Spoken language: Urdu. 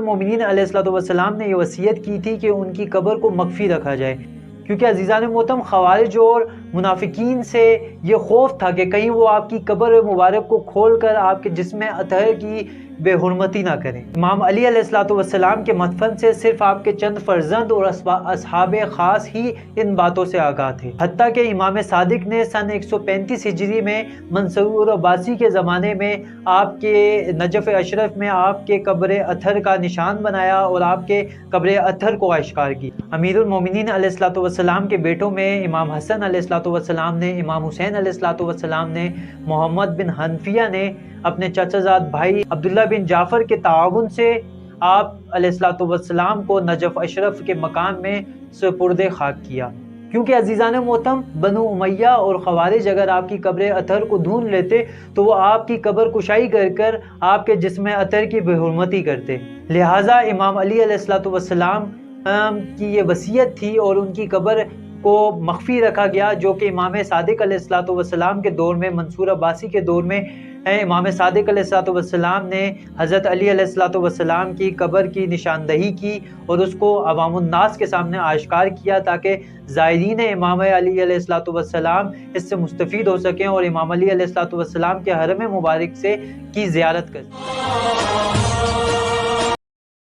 المومنین علیہ الصلوۃ والسلام نے یہ وصیت کی تھی کہ ان کی قبر کو مخفی رکھا جائے، کیونکہ عزیزان محترم خوارج اور منافقین سے یہ خوف تھا کہ کہیں وہ آپ کی قبر مبارک کو کھول کر آپ کے جسم اطہر کی بے حرمتی نہ کریں۔ امام علی علیہ الصلوۃ والسلام کے مدفن سے صرف آپ کے چند فرزند اور اصحاب خاص ہی ان باتوں سے آگاہ تھے، حتیٰ کہ امام صادق نے سن 135 ہجری میں منصور عباسی کے زمانے میں آپ کے نجف اشرف میں آپ کے قبر اطہر کا نشان بنایا اور آپ کے قبر اطہر کو آشکار کی۔ امیر المومنین علیہ الصلوۃ والسلام کے بیٹوں میں امام حسن علیہ الصلوۃ والسلام نے، امام حسین علیہ الصلوۃ والسلام نے، محمد بن حنفیہ نے اپنے چچا زاد بھائی عبداللہ بن جعفر کے تعاون سے آپ علیہ الصلوۃ والسلام کو نجف اشرف کے مقام میں سپرد خاک کیا، کیونکہ عزیزان محترم بنو امیہ اور خوارج اگر آپ کی قبر اطہر کو ڈھونڈ لیتے تو وہ آپ کی قبر کشائی کر آپ کے جسم اطہر کی بے حرمتی کرتے، لہٰذا امام علی علیہ الصلوۃ والسلام کی یہ وصیت تھی اور ان کی قبر کو مخفی رکھا گیا، جو کہ امام صادق علیہ الصلوۃ والسلام کے دور میں، منصور عباسی کے دور میں امام صادق علیہ الصلوۃ والسلام نے حضرت علی علیہ الصلوۃ والسلام کی قبر کی نشاندہی کی اور اس کو عوام الناس کے سامنے آشکار کیا تاکہ زائرین امام علی علیہ الصلوۃ والسلام اس سے مستفید ہو سکیں اور امام علی علیہ الصلوۃ والسلام کے حرم مبارک سے کی زیارت کریں۔